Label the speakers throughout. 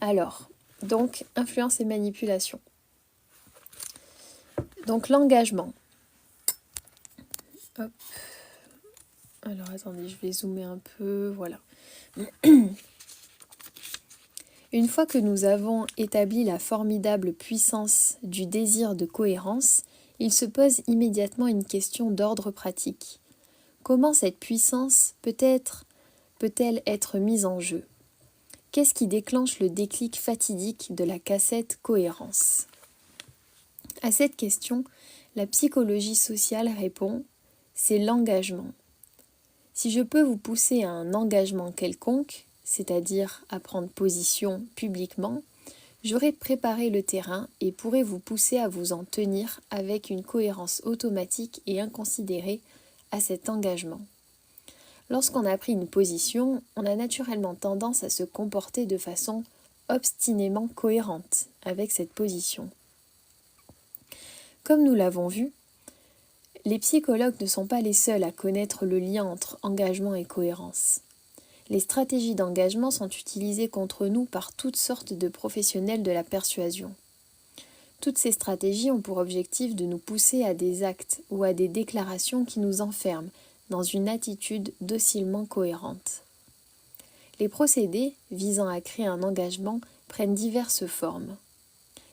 Speaker 1: Alors, donc, influence et manipulation. Donc, l'engagement. Hop. Alors, attendez, je vais zoomer un peu, voilà. Une fois que nous avons établi la formidable puissance du désir de cohérence, il se pose immédiatement une question d'ordre pratique. Comment cette puissance peut-elle être mise en jeu ? Qu'est-ce qui déclenche le déclic fatidique de la cassette cohérence ? À cette question, la psychologie sociale répond « c'est l'engagement ». Si je peux vous pousser à un engagement quelconque, c'est-à-dire à prendre position publiquement, j'aurai préparé le terrain et pourrai vous pousser à vous en tenir avec une cohérence automatique et inconsidérée à cet engagement. Lorsqu'on a pris une position, on a naturellement tendance à se comporter de façon obstinément cohérente avec cette position. Comme nous l'avons vu, les psychologues ne sont pas les seuls à connaître le lien entre engagement et cohérence. Les stratégies d'engagement sont utilisées contre nous par toutes sortes de professionnels de la persuasion. Toutes ces stratégies ont pour objectif de nous pousser à des actes ou à des déclarations qui nous enferment dans une attitude docilement cohérente. Les procédés visant à créer un engagement prennent diverses formes.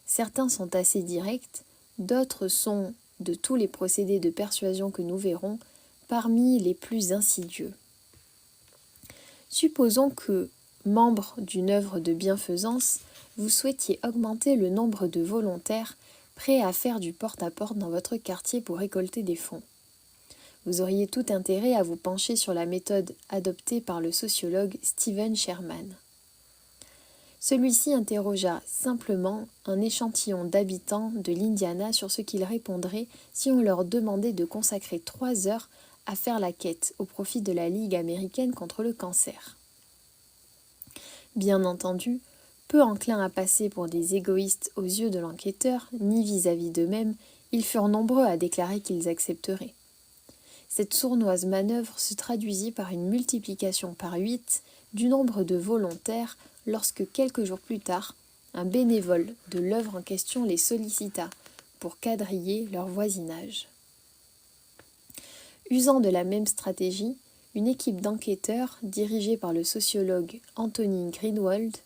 Speaker 1: Certains sont assez directs, d'autres sont, de tous les procédés de persuasion que nous verrons, parmi les plus insidieux. Supposons que, membre d'une œuvre de bienfaisance, vous souhaitiez augmenter le nombre de volontaires prêts à faire du porte-à-porte dans votre quartier pour récolter des fonds. Vous auriez tout intérêt à vous pencher sur la méthode adoptée par le sociologue Stephen Sherman. Celui-ci interrogea simplement un échantillon d'habitants de l'Indiana sur ce qu'ils répondraient si on leur demandait de consacrer 3 heures à faire la quête au profit de la Ligue américaine contre le cancer. Bien entendu, peu enclins à passer pour des égoïstes aux yeux de l'enquêteur, ni vis-à-vis d'eux-mêmes, ils furent nombreux à déclarer qu'ils accepteraient. Cette sournoise manœuvre se traduisit par une multiplication par 8 du nombre de volontaires lorsque quelques jours plus tard, un bénévole de l'œuvre en question les sollicita pour quadriller leur voisinage. Usant de la même stratégie, une équipe d'enquêteurs, dirigée par le sociologue Anthony Greenwald,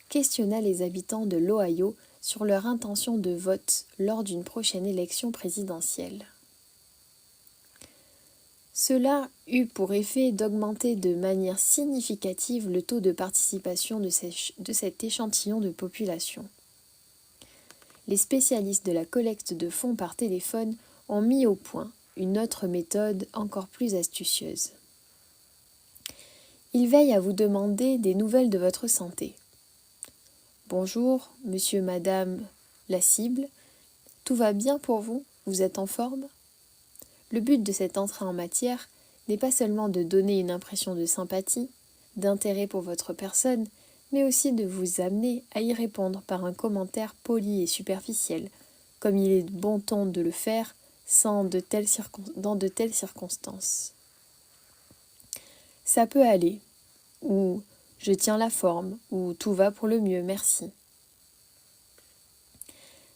Speaker 1: questionna les habitants de l'Ohio sur leur intention de vote lors d'une prochaine élection présidentielle. Cela eut pour effet d'augmenter de manière significative le taux de participation de cet échantillon de population. Les spécialistes de la collecte de fonds par téléphone ont mis au point une autre méthode encore plus astucieuse. Ils veillent à vous demander des nouvelles de votre santé. Bonjour, monsieur, madame, la cible. Tout va bien pour vous ? Vous êtes en forme ? Le but de cette entrée en matière n'est pas seulement de donner une impression de sympathie, d'intérêt pour votre personne, mais aussi de vous amener à y répondre par un commentaire poli et superficiel, comme il est de bon ton de le faire dans de telles circonstances. Ça peut aller, ou je tiens la forme, ou tout va pour le mieux, merci.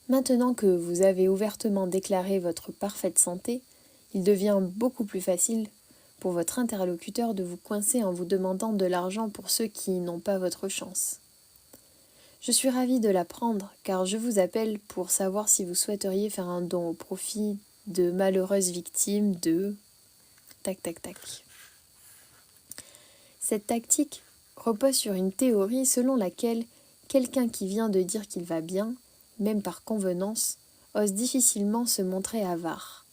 Speaker 1: Maintenant que vous avez ouvertement déclaré votre parfaite santé, il devient beaucoup plus facile pour votre interlocuteur de vous coincer en vous demandant de l'argent pour ceux qui n'ont pas votre chance. Je suis ravie de l'apprendre car je vous appelle pour savoir si vous souhaiteriez faire un don au profit de malheureuses victimes de... Tac, tac, tac. Cette tactique repose sur une théorie selon laquelle quelqu'un qui vient de dire qu'il va bien, même par convenance, ose difficilement se montrer avare,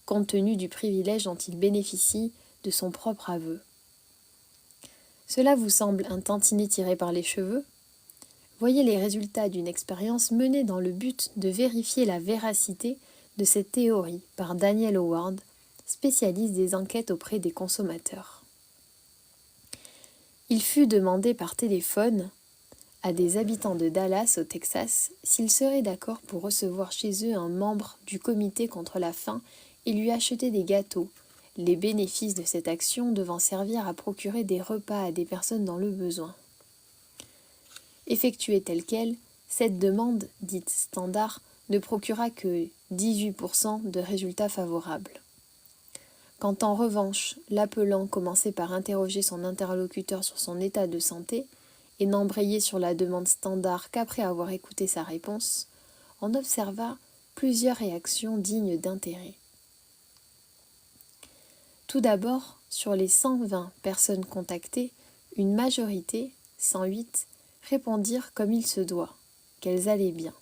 Speaker 1: compte tenu du privilège dont il bénéficie de son propre aveu. Cela vous semble un tantinet tiré par les cheveux ? Voyez les résultats d'une expérience menée dans le but de vérifier la véracité de cette théorie par Daniel Howard, spécialiste des enquêtes auprès des consommateurs. Il fut demandé par téléphone à des habitants de Dallas au Texas s'ils seraient d'accord pour recevoir chez eux un membre du comité contre la faim et lui acheter des gâteaux, les bénéfices de cette action devant servir à procurer des repas à des personnes dans le besoin. Effectuée telle quelle, cette demande, dite standard, ne procura que 18% de résultats favorables. Quand en revanche, l'appelant commençait par interroger son interlocuteur sur son état de santé et n'embrayait sur la demande standard qu'après avoir écouté sa réponse, on observa plusieurs réactions dignes d'intérêt. Tout d'abord, sur les 120 personnes contactées, une majorité, 108, répondirent comme il se doit, qu'elles allaient bien.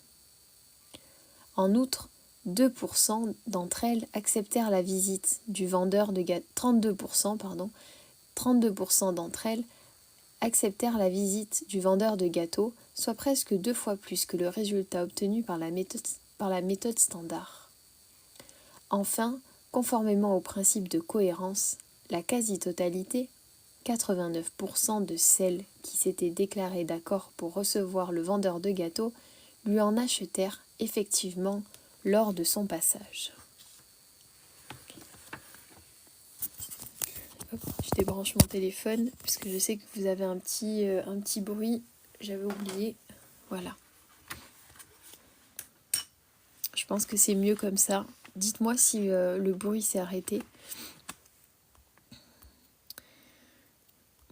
Speaker 1: En outre, 2% d'entre elles acceptèrent la visite du vendeur de gâteaux. 32% d'entre elles acceptèrent la visite du vendeur de gâteaux, soit presque 2 fois plus que le résultat obtenu par la méthode standard. Enfin, conformément au principe de cohérence, la quasi-totalité, 89% de celles qui s'étaient déclarées d'accord pour recevoir le vendeur de gâteaux, lui en achetèrent effectivement lors de son passage. Hop, je débranche mon téléphone puisque je sais que vous avez un petit bruit, j'avais oublié. Voilà. Je pense que c'est mieux comme ça. Dites-moi si le bruit s'est arrêté.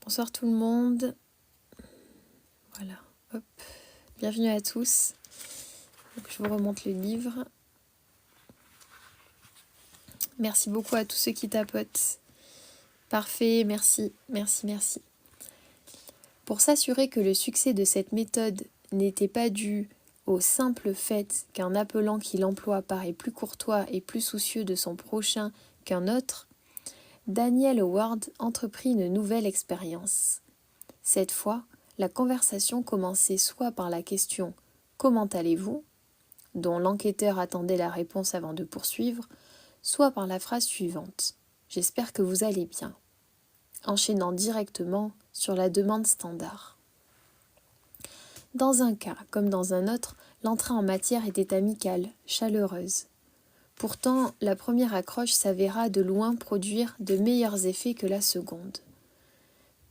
Speaker 1: Bonsoir tout le monde. Voilà. Hop. Bienvenue à tous. Donc, je vous remonte le livre. Merci beaucoup à tous ceux qui tapotent. Parfait, merci. Pour s'assurer que le succès de cette méthode n'était pas dû au simple fait qu'un appelant qui l'emploie paraît plus courtois et plus soucieux de son prochain qu'un autre, Daniel Howard entreprit une nouvelle expérience. Cette fois, la conversation commençait soit par la question « Comment allez-vous ?», dont l'enquêteur attendait la réponse avant de poursuivre, soit par la phrase suivante « J'espère que vous allez bien », enchaînant directement sur la demande standard. Dans un cas comme dans un autre, l'entrée en matière était amicale, chaleureuse. Pourtant, la première accroche s'avéra de loin produire de meilleurs effets que la seconde.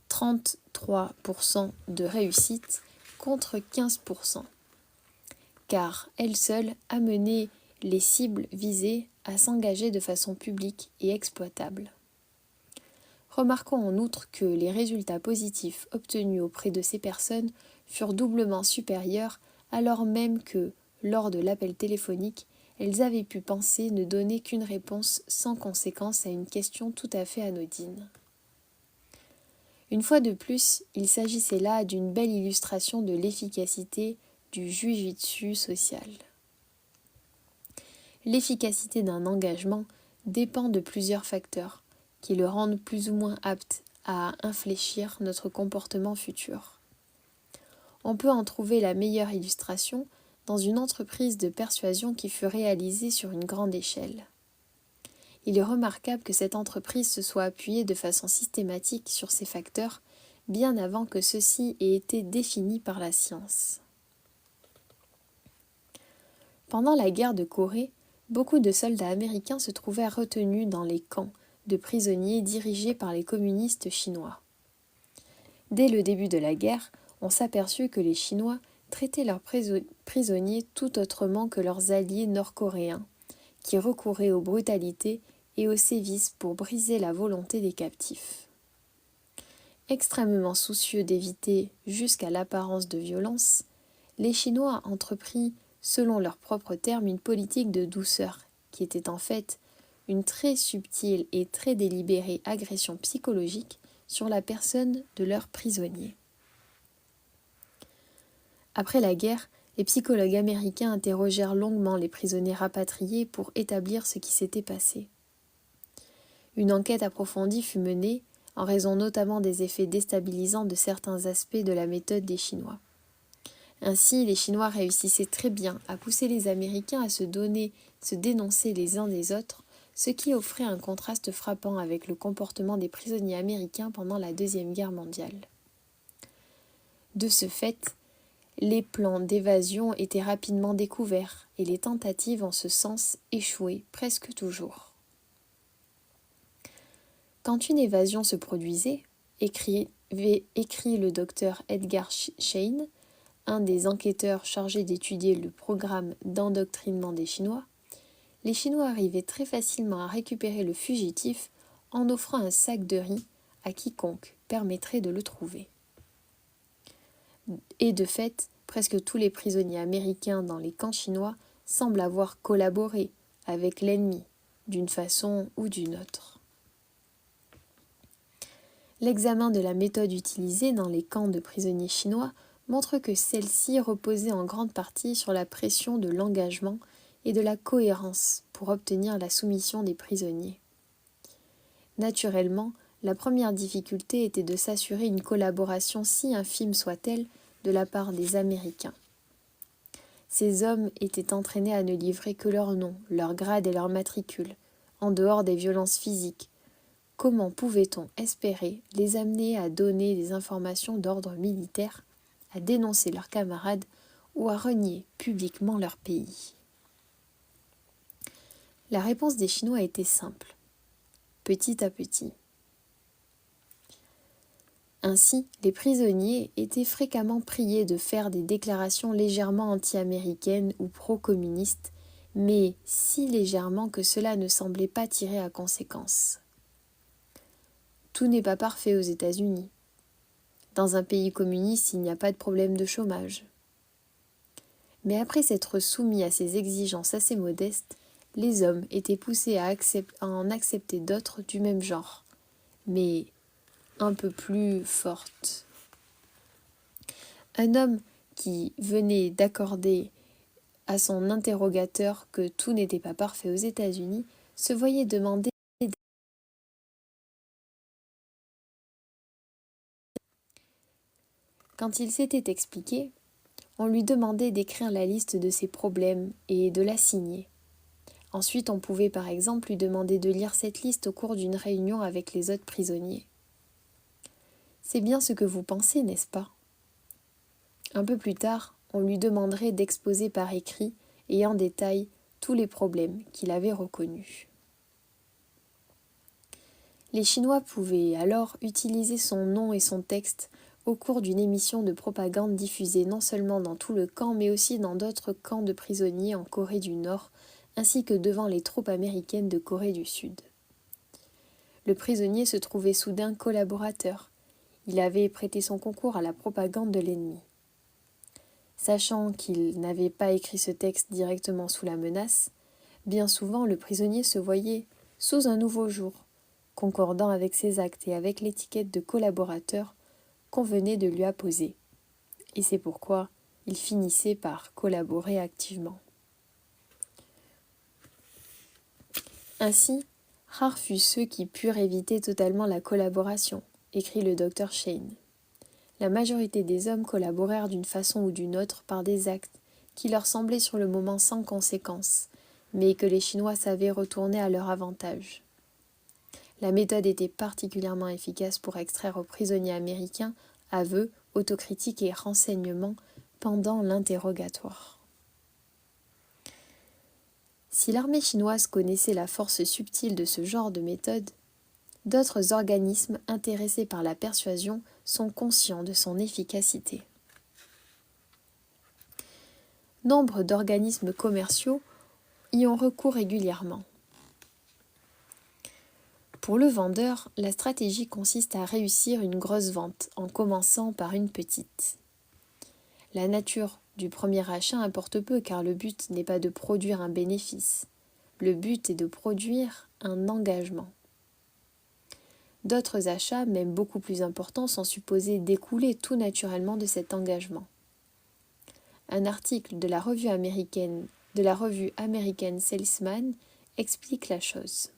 Speaker 1: 33% de réussite contre 15%, car elle seule amenait les cibles visées à s'engager de façon publique et exploitable. Remarquons en outre que les résultats positifs obtenus auprès de ces personnes furent doublement supérieurs alors même que, lors de l'appel téléphonique, elles avaient pu penser ne donner qu'une réponse sans conséquence à une question tout à fait anodine. Une fois de plus, il s'agissait là d'une belle illustration de l'efficacité du jujitsu social. L'efficacité d'un engagement dépend de plusieurs facteurs qui le rendent plus ou moins apte à infléchir notre comportement futur. On peut en trouver la meilleure illustration dans une entreprise de persuasion qui fut réalisée sur une grande échelle. Il est remarquable que cette entreprise se soit appuyée de façon systématique sur ces facteurs bien avant que ceux-ci aient été définis par la science. Pendant la guerre de Corée, beaucoup de soldats américains se trouvaient retenus dans les camps de prisonniers dirigés par les communistes chinois. Dès le début de la guerre, on s'aperçut que les Chinois traitaient leurs prisonniers tout autrement que leurs alliés nord-coréens, qui recouraient aux brutalités et aux sévices pour briser la volonté des captifs. Extrêmement soucieux d'éviter jusqu'à l'apparence de violence, les Chinois entreprirent, selon leurs propres termes, une politique de douceur, qui était en fait une très subtile et très délibérée agression psychologique sur la personne de leurs prisonniers. Après la guerre, les psychologues américains interrogèrent longuement les prisonniers rapatriés pour établir ce qui s'était passé. Une enquête approfondie fut menée, en raison notamment des effets déstabilisants de certains aspects de la méthode des Chinois. Ainsi, les Chinois réussissaient très bien à pousser les Américains à se dénoncer les uns des autres, ce qui offrait un contraste frappant avec le comportement des prisonniers américains pendant la Deuxième Guerre mondiale. De ce fait, les plans d'évasion étaient rapidement découverts et les tentatives en ce sens échouaient presque toujours. Quand une évasion se produisait, écrit le docteur Edgar Schein, un des enquêteurs chargés d'étudier le programme d'endoctrinement des Chinois, les Chinois arrivaient très facilement à récupérer le fugitif en offrant un sac de riz à quiconque permettrait de le trouver. Et de fait, presque tous les prisonniers américains dans les camps chinois semblent avoir collaboré avec l'ennemi, d'une façon ou d'une autre. L'examen de la méthode utilisée dans les camps de prisonniers chinois montre que celle-ci reposait en grande partie sur la pression de l'engagement et de la cohérence pour obtenir la soumission des prisonniers. Naturellement, la première difficulté était de s'assurer une collaboration si infime soit-elle de la part des Américains. Ces hommes étaient entraînés à ne livrer que leur nom, leur grade et leur matricule, en dehors des violences physiques. Comment pouvait-on espérer les amener à donner des informations d'ordre militaire, à dénoncer leurs camarades ou à renier publiquement leur pays? La réponse des Chinois était simple, petit à petit. Ainsi, les prisonniers étaient fréquemment priés de faire des déclarations légèrement anti-américaines ou pro-communistes, mais si légèrement que cela ne semblait pas tirer à conséquence. Tout n'est pas parfait aux États-Unis. Dans un pays communiste, il n'y a pas de problème de chômage. Mais après s'être soumis à ces exigences assez modestes, les hommes étaient poussés à en accepter d'autres du même genre, mais un peu plus fortes. Un homme qui venait d'accorder à son interrogateur que tout n'était pas parfait aux États-Unis se voyait demander. Quand il s'était expliqué, on lui demandait d'écrire la liste de ses problèmes et de la signer. Ensuite, on pouvait par exemple lui demander de lire cette liste au cours d'une réunion avec les autres prisonniers. C'est bien ce que vous pensez, n'est-ce pas? Un peu plus tard, on lui demanderait d'exposer par écrit et en détail tous les problèmes qu'il avait reconnus. Les Chinois pouvaient alors utiliser son nom et son texte au cours d'une émission de propagande diffusée non seulement dans tout le camp mais aussi dans d'autres camps de prisonniers en Corée du Nord ainsi que devant les troupes américaines de Corée du Sud. Le prisonnier se trouvait soudain collaborateur. Il avait prêté son concours à la propagande de l'ennemi. Sachant qu'il n'avait pas écrit ce texte directement sous la menace, bien souvent le prisonnier se voyait sous un nouveau jour, concordant avec ses actes et avec l'étiquette de collaborateur qu'on venait de lui apposer. Et c'est pourquoi il finissait par collaborer activement. Ainsi, rares furent ceux qui purent éviter totalement la collaboration, écrit le docteur Shane. La majorité des hommes collaborèrent d'une façon ou d'une autre par des actes qui leur semblaient sur le moment sans conséquence, mais que les Chinois savaient retourner à leur avantage. La méthode était particulièrement efficace pour extraire aux prisonniers américains aveux, autocritique et renseignements pendant l'interrogatoire. Si l'armée chinoise connaissait la force subtile de ce genre de méthode, d'autres organismes intéressés par la persuasion sont conscients de son efficacité. Nombre d'organismes commerciaux y ont recours régulièrement. Pour le vendeur, la stratégie consiste à réussir une grosse vente en commençant par une petite. La nature du premier achat importe peu car le but n'est pas de produire un bénéfice. Le but est de produire un engagement. D'autres achats, même beaucoup plus importants, sont supposés découler tout naturellement de cet engagement. Un article de la revue américaine Salesman explique la chose.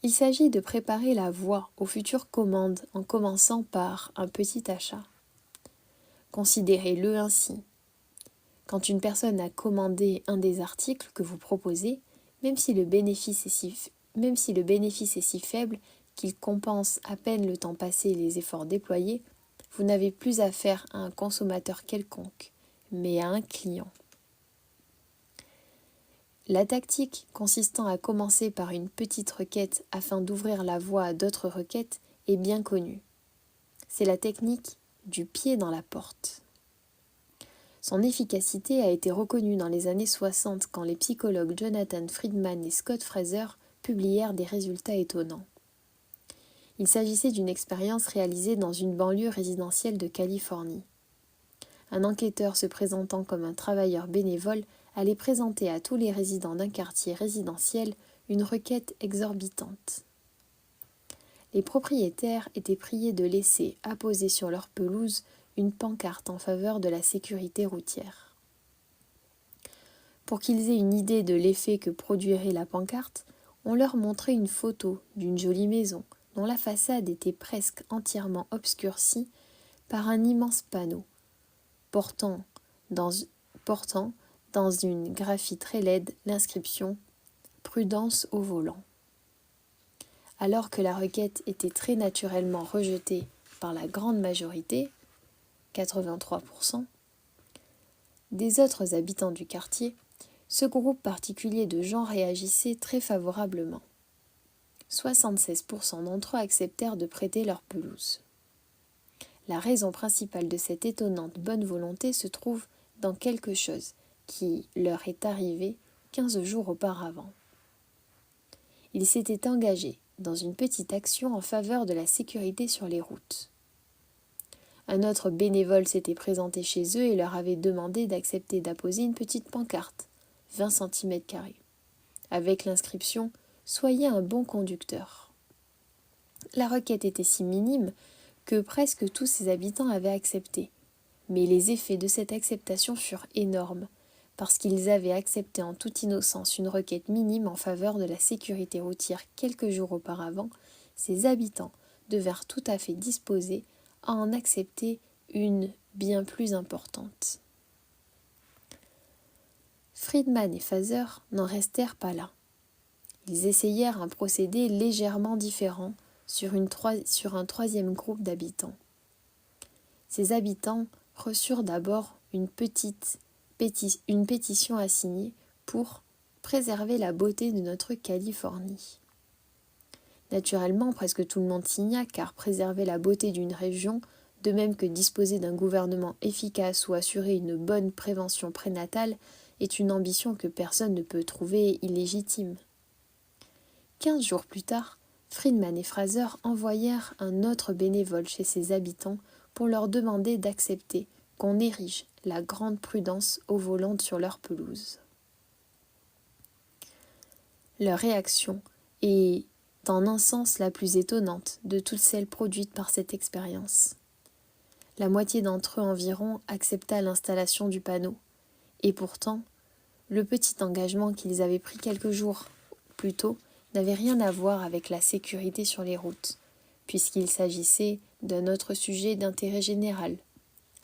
Speaker 1: Il s'agit de préparer la voie aux futures commandes en commençant par un petit achat. Considérez-le ainsi. Quand une personne a commandé un des articles que vous proposez, même si le bénéfice est si faible qu'il compense à peine le temps passé et les efforts déployés, vous n'avez plus affaire à un consommateur quelconque, mais à un client. La tactique consistant à commencer par une petite requête afin d'ouvrir la voie à d'autres requêtes est bien connue. C'est la technique du pied dans la porte. Son efficacité a été reconnue dans les années 60 quand les psychologues Jonathan Friedman et Scott Fraser publièrent des résultats étonnants. Il s'agissait d'une expérience réalisée dans une banlieue résidentielle de Californie. Un enquêteur se présentant comme un travailleur bénévole allait présenter à tous les résidents d'un quartier résidentiel une requête exorbitante. Les propriétaires étaient priés de laisser apposer sur leur pelouse une pancarte en faveur de la sécurité routière. Pour qu'ils aient une idée de l'effet que produirait la pancarte, on leur montrait une photo d'une jolie maison dont la façade était presque entièrement obscurcie par un immense panneau portant dans une graphie très laide l'inscription « Prudence au volant ». Alors que la requête était très naturellement rejetée par la grande majorité, 83%, des autres habitants du quartier, ce groupe particulier de gens réagissait très favorablement. 76% d'entre eux acceptèrent de prêter leur pelouse. La raison principale de cette étonnante bonne volonté se trouve dans quelque chose qui leur est arrivé 15 jours auparavant. Ils s'étaient engagés dans une petite action en faveur de la sécurité sur les routes. Un autre bénévole s'était présenté chez eux et leur avait demandé d'accepter d'apposer une petite pancarte, 20 cm², avec l'inscription « Soyez un bon conducteur ». La requête était si minime que presque tous ses habitants avaient accepté, mais les effets de cette acceptation furent énormes, parce qu'ils avaient accepté en toute innocence une requête minime en faveur de la sécurité routière quelques jours auparavant, ces habitants devinrent tout à fait disposés à en accepter une bien plus importante. Friedman et Fraser n'en restèrent pas là. Ils essayèrent un procédé légèrement différent sur un troisième groupe d'habitants. Ces habitants reçurent d'abord une pétition à signer pour préserver la beauté de notre Californie. Naturellement, presque tout le monde signa car préserver la beauté d'une région, de même que disposer d'un gouvernement efficace ou assurer une bonne prévention prénatale, est une ambition que personne ne peut trouver illégitime. 15 jours plus tard, Friedman et Fraser envoyèrent un autre bénévole chez ses habitants pour leur demander d'accepter qu'on érige la grande prudence au volant sur leur pelouse. Leur réaction est en un sens la plus étonnante de toutes celles produites par cette expérience. La moitié d'entre eux environ accepta l'installation du panneau, et pourtant, le petit engagement qu'ils avaient pris quelques jours plus tôt n'avait rien à voir avec la sécurité sur les routes, puisqu'il s'agissait d'un autre sujet d'intérêt général,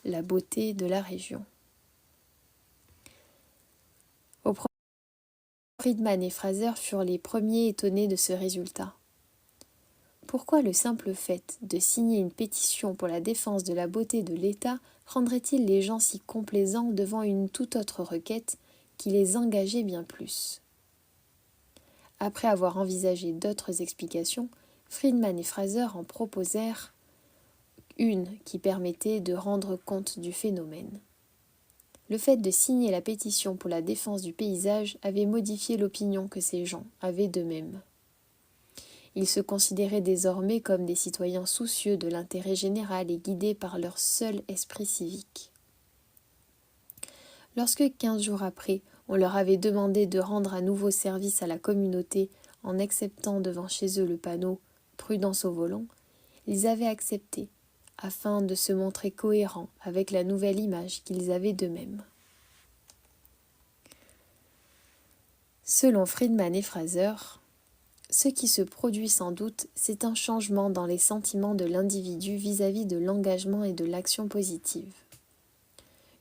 Speaker 1: la beauté de la région. Au premier, Friedman et Fraser furent les premiers étonnés de ce résultat. Pourquoi le simple fait de signer une pétition pour la défense de la beauté de l'État rendrait-il les gens si complaisants devant une toute autre requête qui les engageait bien plus ? Après avoir envisagé d'autres explications, Friedman et Fraser en proposèrent une qui permettait de rendre compte du phénomène. Le fait de signer la pétition pour la défense du paysage avait modifié l'opinion que ces gens avaient d'eux-mêmes. Ils se considéraient désormais comme des citoyens soucieux de l'intérêt général et guidés par leur seul esprit civique. Lorsque 15 jours après, on leur avait demandé de rendre à nouveau service à la communauté en acceptant devant chez eux le panneau « Prudence au volant », ils avaient accepté, afin de se montrer cohérents avec la nouvelle image qu'ils avaient d'eux-mêmes. Selon Friedman et Fraser, ce qui se produit sans doute, c'est un changement dans les sentiments de l'individu vis-à-vis de l'engagement et de l'action positive.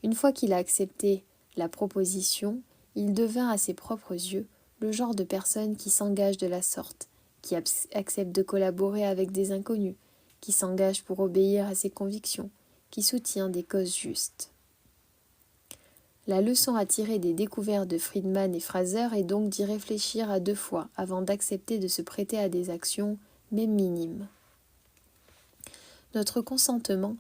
Speaker 1: Une fois qu'il a accepté la proposition, il devint à ses propres yeux le genre de personne qui s'engage de la sorte, qui accepte de collaborer avec des inconnus, qui s'engage pour obéir à ses convictions, qui soutient des causes justes. La leçon à tirer des découvertes de Friedman et Fraser est donc d'y réfléchir à 2 fois avant d'accepter de se prêter à des actions, même minimes. Notre consentement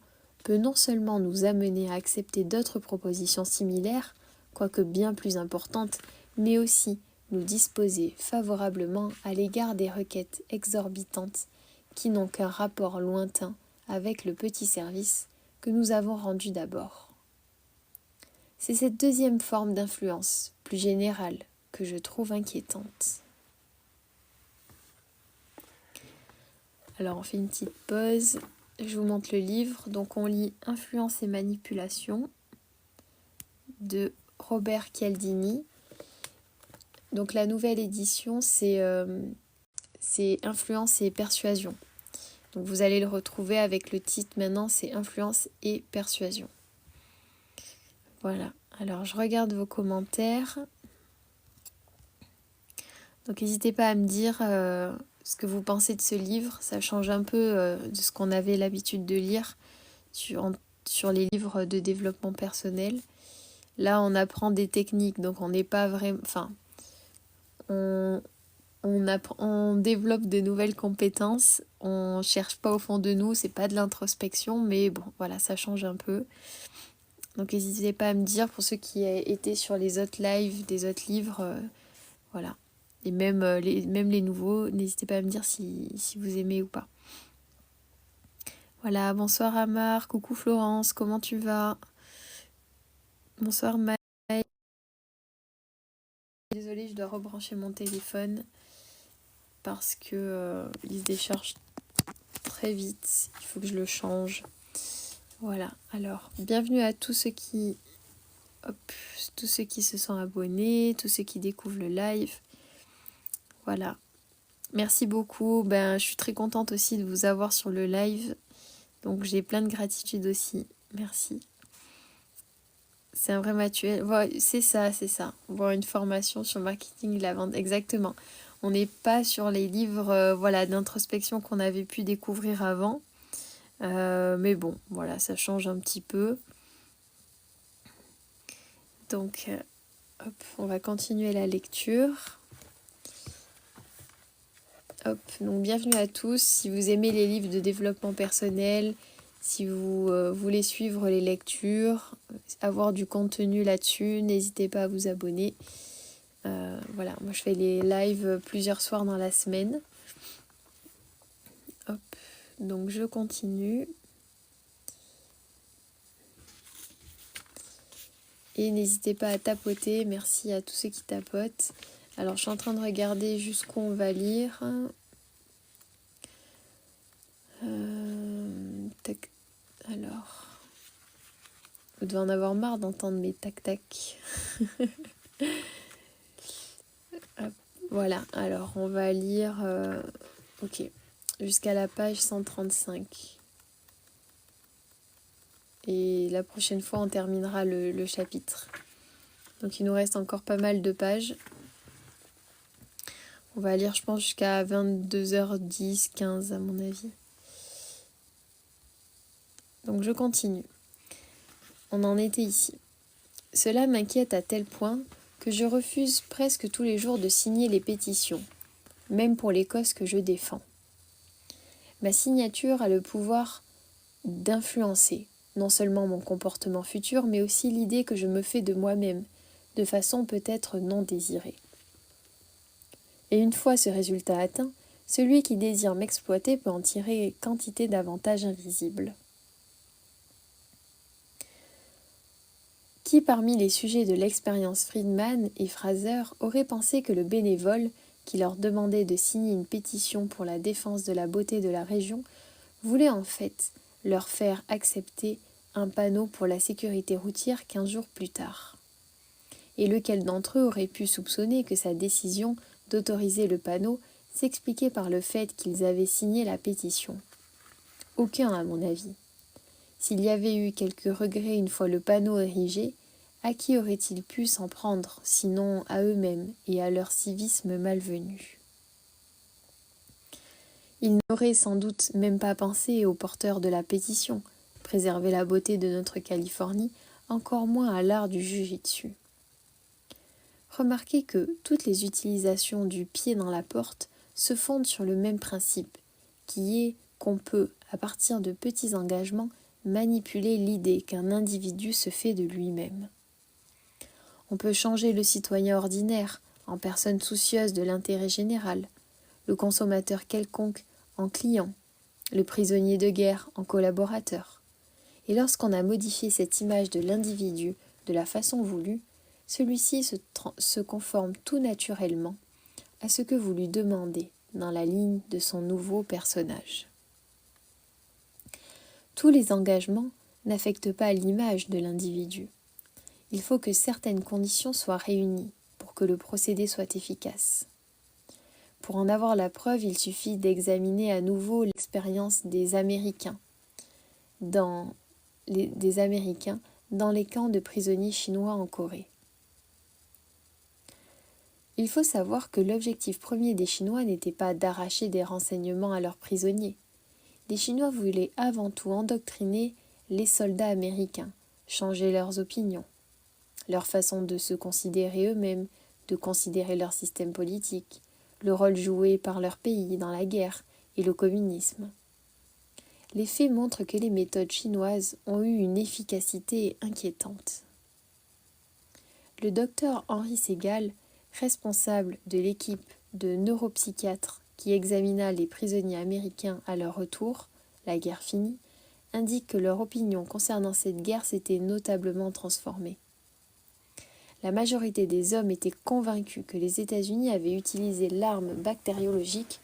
Speaker 1: peut non seulement nous amener à accepter d'autres propositions similaires, quoique bien plus importantes, mais aussi nous disposer favorablement à l'égard des requêtes exorbitantes qui n'ont qu'un rapport lointain avec le petit service que nous avons rendu d'abord. C'est cette deuxième forme d'influence, plus générale, que je trouve inquiétante. Alors on fait une petite pause, je vous montre le livre. Donc on lit Influence et manipulation de Robert Cialdini. Donc la nouvelle édition c'est Influence et persuasion. Donc vous allez le retrouver avec le titre maintenant, c'est Influence et persuasion. Voilà, alors je regarde vos commentaires. Donc n'hésitez pas à me dire ce que vous pensez de ce livre. Ça change un peu de ce qu'on avait l'habitude de lire sur les livres de développement personnel. Là, on apprend des techniques, donc on n'est pas vraiment... Enfin, on développe de nouvelles compétences. On cherche pas au fond de nous, c'est pas de l'introspection, mais bon, voilà, ça change un peu. Donc n'hésitez pas à me dire pour ceux qui étaient sur les autres lives, des autres livres, voilà. Et même les nouveaux, n'hésitez pas à me dire si vous aimez ou pas. Voilà, bonsoir Amar, coucou Florence, comment tu vas? Bonsoir Maï. Désolée, je dois rebrancher mon téléphone parce que il se décharge très vite. Il faut que je le change. Voilà, alors bienvenue à tous ceux qui se sont abonnés, tous ceux qui découvrent le live. Voilà. Merci beaucoup. Je suis très contente aussi de vous avoir sur le live. Donc j'ai plein de gratitude aussi. Merci. C'est un vrai manuel. Voilà, c'est ça. Voir une formation sur le marketing et la vente. Exactement. On n'est pas sur les livres d'introspection qu'on avait pu découvrir avant. Mais bon, voilà, ça change un petit peu. Donc, on va continuer la lecture. Donc bienvenue à tous. Si vous aimez les livres de développement personnel, si vous voulez suivre les lectures, avoir du contenu là-dessus, n'hésitez pas à vous abonner. Voilà, moi je fais les lives plusieurs soirs dans la semaine. Donc je continue. Et n'hésitez pas à tapoter. Merci à tous ceux qui tapotent. Alors je suis en train de regarder jusqu'où on va lire. Alors, vous devez en avoir marre d'entendre mes tac-tac. Voilà, alors on va lire jusqu'à la page 135. Et la prochaine fois, on terminera le chapitre. Donc il nous reste encore pas mal de pages. On va lire, je pense, jusqu'à 22h10, 15 à mon avis. Donc je continue. On en était ici. Cela m'inquiète à tel point que je refuse presque tous les jours de signer les pétitions, même pour les causes que je défends. Ma signature a le pouvoir d'influencer non seulement mon comportement futur, mais aussi l'idée que je me fais de moi-même, de façon peut-être non désirée. Et une fois ce résultat atteint, celui qui désire m'exploiter peut en tirer quantité d'avantages invisibles. Qui parmi les sujets de l'expérience Friedman et Fraser aurait pensé que le bénévole, qui leur demandait de signer une pétition pour la défense de la beauté de la région, voulait en fait leur faire accepter un panneau pour la sécurité routière 15 jours plus tard? Et lequel d'entre eux aurait pu soupçonner que sa décision d'autoriser le panneau s'expliquait par le fait qu'ils avaient signé la pétition? Aucun, à mon avis. S'il y avait eu quelques regrets une fois le panneau érigé, à qui aurait-il pu s'en prendre, sinon à eux-mêmes et à leur civisme malvenu? Ils n'auraient sans doute même pas pensé aux porteurs de la pétition, préserver la beauté de notre Californie, encore moins à l'art du jujitsu. Remarquez que toutes les utilisations du pied dans la porte se fondent sur le même principe, qui est qu'on peut, à partir de petits engagements, manipuler l'idée qu'un individu se fait de lui-même. On peut changer le citoyen ordinaire en personne soucieuse de l'intérêt général, le consommateur quelconque en client, le prisonnier de guerre en collaborateur. Et lorsqu'on a modifié cette image de l'individu de la façon voulue, celui-ci se conforme tout naturellement à ce que vous lui demandez dans la ligne de son nouveau personnage. Tous les engagements n'affectent pas l'image de l'individu. Il faut que certaines conditions soient réunies pour que le procédé soit efficace. Pour en avoir la preuve, il suffit d'examiner à nouveau l'expérience des Américains dans les camps de prisonniers chinois en Corée. Il faut savoir que l'objectif premier des Chinois n'était pas d'arracher des renseignements à leurs prisonniers. Les Chinois voulaient avant tout endoctriner les soldats américains, changer leurs opinions, leur façon de se considérer eux-mêmes, de considérer leur système politique, le rôle joué par leur pays dans la guerre et le communisme. Les faits montrent que les méthodes chinoises ont eu une efficacité inquiétante. Le docteur Henry Segal, responsable de l'équipe de neuropsychiatres qui examina les prisonniers américains à leur retour, la guerre finie, indique que leur opinion concernant cette guerre s'était notablement transformée. La majorité des hommes étaient convaincus que les États-Unis avaient utilisé l'arme bactériologique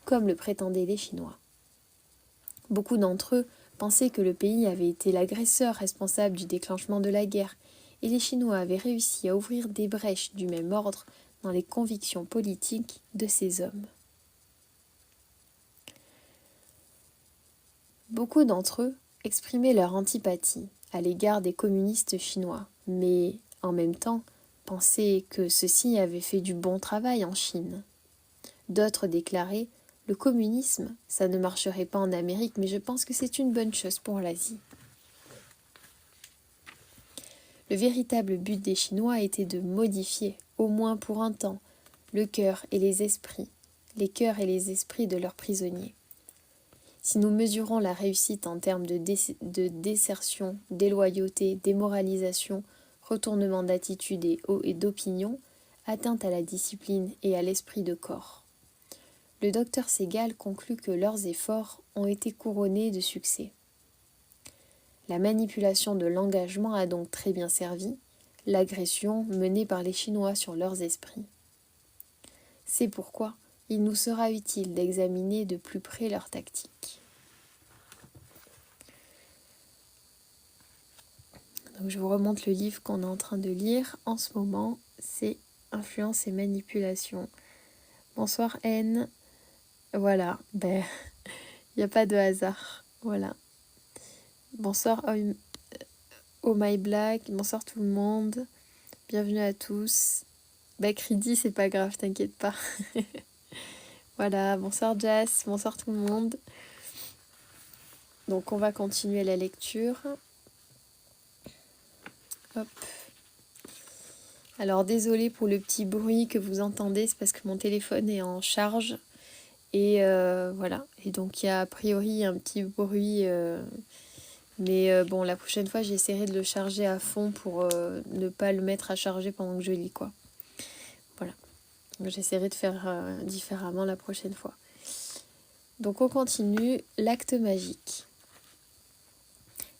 Speaker 1: comme le prétendaient les Chinois. Beaucoup d'entre eux pensaient que le pays avait été l'agresseur responsable du déclenchement de la guerre et les Chinois avaient réussi à ouvrir des brèches du même ordre dans les convictions politiques de ces hommes. Beaucoup d'entre eux exprimaient leur antipathie à l'égard des communistes chinois, mais en même temps pensaient que ceux-ci avaient fait du bon travail en Chine. D'autres déclaraient « Le communisme, ça ne marcherait pas en Amérique, mais je pense que c'est une bonne chose pour l'Asie. » Le véritable but des Chinois était de modifier, au moins pour un temps, le cœur et les cœurs et les esprits de leurs prisonniers. Si nous mesurons la réussite en termes de désertion, déloyauté, démoralisation, retournement d'attitude et d'opinion, atteinte à la discipline et à l'esprit de corps. Le docteur Segal conclut que leurs efforts ont été couronnés de succès. La manipulation de l'engagement a donc très bien servi, l'agression menée par les Chinois sur leurs esprits. C'est pourquoi il nous sera utile d'examiner de plus près leurs tactiques. Donc je vous remonte le livre qu'on est en train de lire en ce moment, c'est Influence et manipulation. Bonsoir N. Voilà, il n'y a pas de hasard. Voilà. Bonsoir Oh My Black, bonsoir tout le monde. Bienvenue à tous. Cridi, c'est pas grave, t'inquiète pas. Voilà, bonsoir Jess, bonsoir tout le monde. Donc on va continuer la lecture. Hop. Alors désolée pour le petit bruit que vous entendez, c'est parce que mon téléphone est en charge. Et voilà. Et donc il y a a priori un petit bruit. Mais bon, la prochaine fois, j'essaierai de le charger à fond pour ne pas le mettre à charger pendant que je lis, quoi. Voilà. J'essaierai de faire différemment la prochaine fois. Donc on continue. L'acte magique.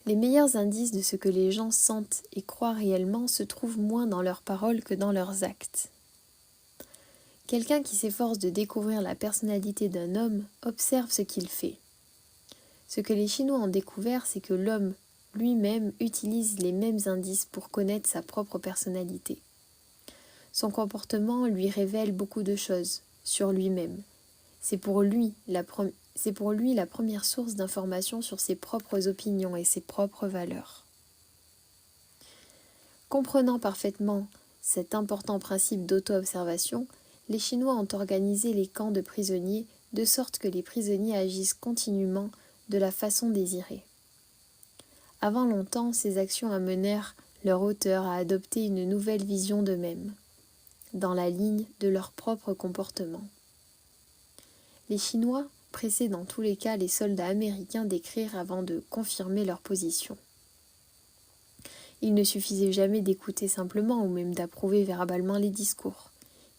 Speaker 1: Les meilleurs indices de ce que les gens sentent et croient réellement se trouvent moins dans leurs paroles que dans leurs actes. Quelqu'un qui s'efforce de découvrir la personnalité d'un homme observe ce qu'il fait. Ce que les Chinois ont découvert, c'est que l'homme lui-même utilise les mêmes indices pour connaître sa propre personnalité. Son comportement lui révèle beaucoup de choses sur lui-même. C'est pour lui la première source d'information sur ses propres opinions et ses propres valeurs. Comprenant parfaitement cet important principe d'auto-observation, les Chinois ont organisé les camps de prisonniers de sorte que les prisonniers agissent continuellement de la façon désirée. Avant longtemps, ces actions amenèrent leurs auteurs à adopter une nouvelle vision d'eux-mêmes, dans la ligne de leur propre comportement. Les Chinois pressaient dans tous les cas les soldats américains d'écrire avant de confirmer leur position. Il ne suffisait jamais d'écouter simplement ou même d'approuver verbalement les discours.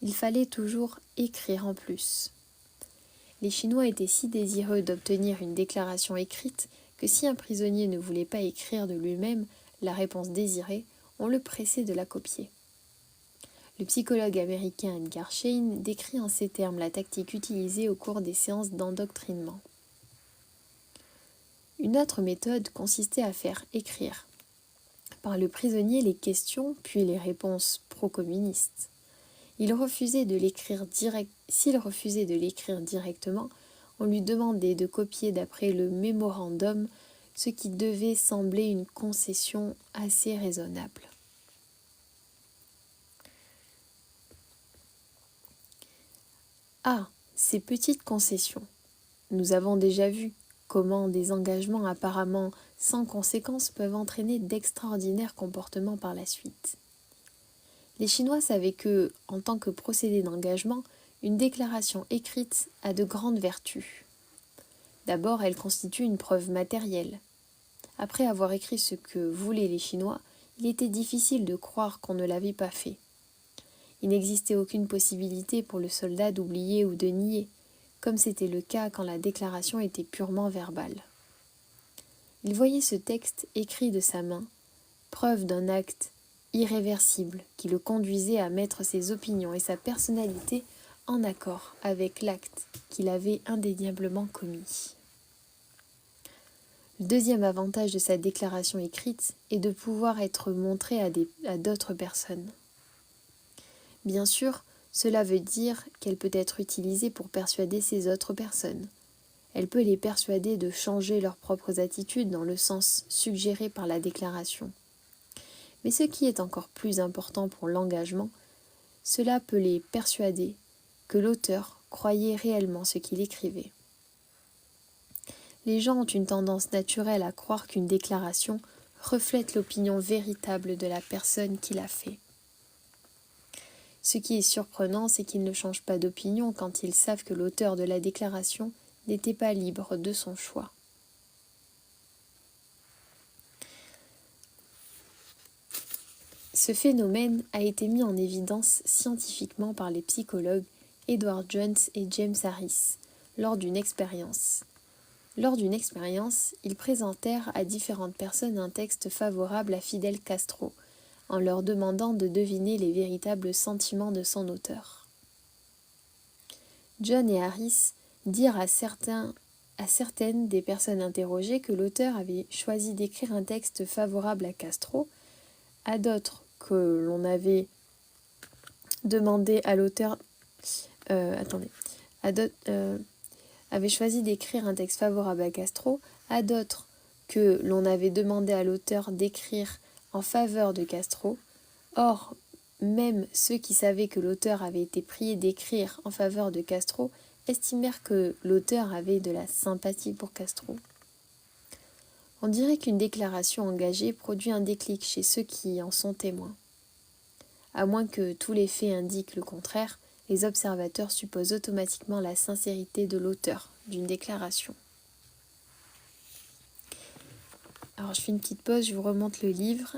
Speaker 1: Il fallait toujours écrire en plus. Les Chinois étaient si désireux d'obtenir une déclaration écrite que si un prisonnier ne voulait pas écrire de lui-même la réponse désirée, on le pressait de la copier. Le psychologue américain Edgar Schein décrit en ces termes la tactique utilisée au cours des séances d'endoctrinement. Une autre méthode consistait à faire écrire par le prisonnier les questions puis les réponses pro-communistes. S'il refusait de l'écrire directement, on lui demandait de copier d'après le mémorandum, ce qui devait sembler une concession assez raisonnable. Ah, ces petites concessions. Nous avons déjà vu comment des engagements apparemment sans conséquence peuvent entraîner d'extraordinaires comportements par la suite. Les Chinois savaient que, en tant que procédé d'engagement, une déclaration écrite a de grandes vertus. D'abord, elle constitue une preuve matérielle. Après avoir écrit ce que voulaient les Chinois, il était difficile de croire qu'on ne l'avait pas fait. Il n'existait aucune possibilité pour le soldat d'oublier ou de nier, comme c'était le cas quand la déclaration était purement verbale. Il voyait ce texte écrit de sa main, preuve d'un acte irréversible qui le conduisait à mettre ses opinions et sa personnalité en accord avec l'acte qu'il avait indéniablement commis. Le deuxième avantage de sa déclaration écrite est de pouvoir être montrée à d'autres personnes. Bien sûr, cela veut dire qu'elle peut être utilisée pour persuader ces autres personnes. Elle peut les persuader de changer leurs propres attitudes dans le sens suggéré par la déclaration. Mais ce qui est encore plus important pour l'engagement, cela peut les persuader que l'auteur croyait réellement ce qu'il écrivait. Les gens ont une tendance naturelle à croire qu'une déclaration reflète l'opinion véritable de la personne qui l'a fait. Ce qui est surprenant, c'est qu'ils ne changent pas d'opinion quand ils savent que l'auteur de la déclaration n'était pas libre de son choix. Ce phénomène a été mis en évidence scientifiquement par les psychologues Edward Jones et James Harris lors d'une expérience. Lors d'une expérience, ils présentèrent à différentes personnes un texte favorable à Fidel Castro, en leur demandant de deviner les véritables sentiments de son auteur. John et Harris dirent à certaines des personnes interrogées que l'auteur avait choisi d'écrire un texte favorable à Castro, à d'autres que l'on avait demandé à l'auteur avait choisi d'écrire un texte favorable à Castro, à d'autres que l'on avait demandé à l'auteur d'écrire en faveur de Castro. Or, même ceux qui savaient que l'auteur avait été prié d'écrire en faveur de Castro estimèrent que l'auteur avait de la sympathie pour Castro. On dirait qu'une déclaration engagée produit un déclic chez ceux qui en sont témoins. À moins que tous les faits indiquent le contraire, les observateurs supposent automatiquement la sincérité de l'auteur d'une déclaration. Alors je fais une petite pause, je vous remonte le livre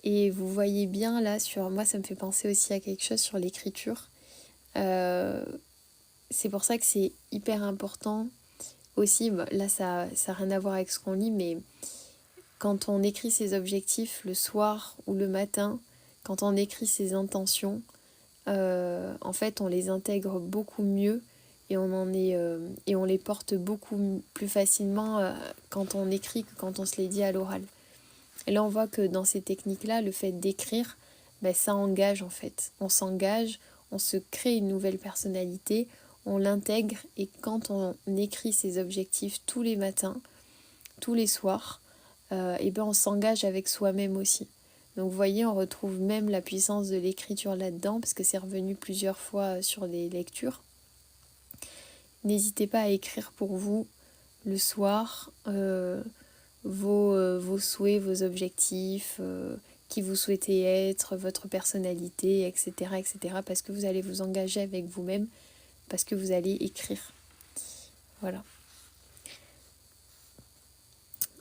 Speaker 1: et vous voyez bien là sur moi, ça me fait penser aussi à quelque chose sur l'écriture. C'est pour ça que c'est hyper important aussi, là ça n'a rien à voir avec ce qu'on lit, mais quand on écrit ses objectifs le soir ou le matin, quand on écrit ses intentions, en fait on les intègre beaucoup mieux et on les porte beaucoup plus facilement quand on écrit que quand on se les dit à l'oral. Et là on voit que dans ces techniques-là, le fait d'écrire, ça engage en fait. On s'engage, on se crée une nouvelle personnalité, on l'intègre et quand on écrit ses objectifs tous les matins, tous les soirs, on s'engage avec soi-même aussi. Donc vous voyez, on retrouve même la puissance de l'écriture là-dedans, parce que c'est revenu plusieurs fois sur les lectures. N'hésitez pas à écrire pour vous le soir vos souhaits, vos objectifs, qui vous souhaitez être, votre personnalité, etc., etc. Parce que vous allez vous engager avec vous-même, parce que vous allez écrire. Voilà.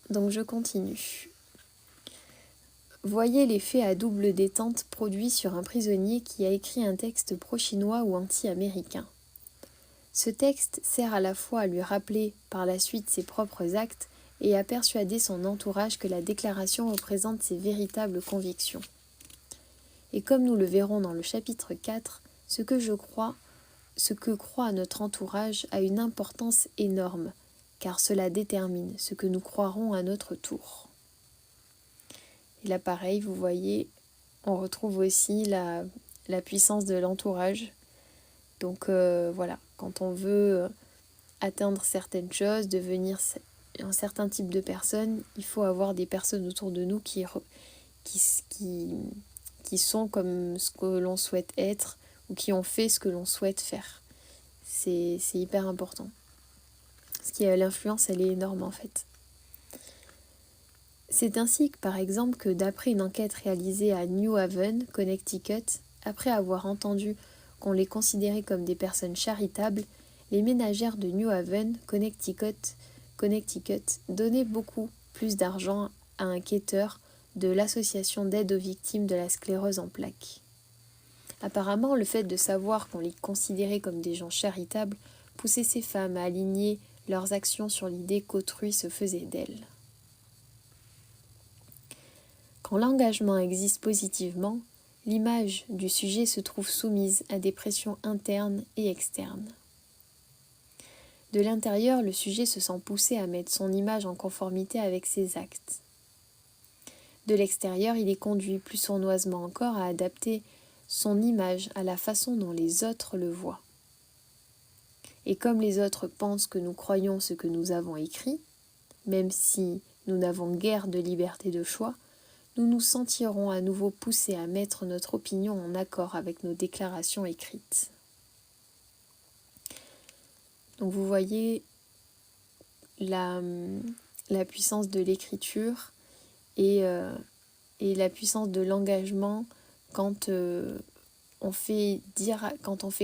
Speaker 1: Donc je continue. Voyez l'effet à double détente produit sur un prisonnier qui a écrit un texte pro-chinois ou anti-américain. Ce texte sert à la fois à lui rappeler par la suite ses propres actes et à persuader son entourage que la déclaration représente ses véritables convictions. Et comme nous le verrons dans le chapitre 4, ce que croit notre entourage a une importance énorme, car cela détermine ce que nous croirons à notre tour. Et là pareil, vous voyez, on retrouve aussi la puissance de l'entourage. Donc voilà, quand on veut atteindre certaines choses, devenir un certain type de personne, il faut avoir des personnes autour de nous qui sont comme ce que l'on souhaite être ou qui ont fait ce que l'on souhaite faire. C'est hyper important. Parce que l'influence, elle est énorme en fait. C'est ainsi que, par exemple, que d'après une enquête réalisée à New Haven, Connecticut, après avoir entendu qu'on les considérait comme des personnes charitables, les ménagères de New Haven, Connecticut, donnaient beaucoup plus d'argent à un quêteur de l'association d'aide aux victimes de la sclérose en plaques. Apparemment, le fait de savoir qu'on les considérait comme des gens charitables poussait ces femmes à aligner leurs actions sur l'idée qu'autrui se faisait d'elles. Quand l'engagement existe positivement, l'image du sujet se trouve soumise à des pressions internes et externes. De l'intérieur, le sujet se sent poussé à mettre son image en conformité avec ses actes. De l'extérieur, il est conduit plus sournoisement encore à adapter son image à la façon dont les autres le voient. Et comme les autres pensent que nous croyons ce que nous avons écrit, même si nous n'avons guère de liberté de choix, nous nous sentirons à nouveau poussés à mettre notre opinion en accord avec nos déclarations écrites. Donc vous voyez la puissance de l'écriture et la puissance de l'engagement quand on fait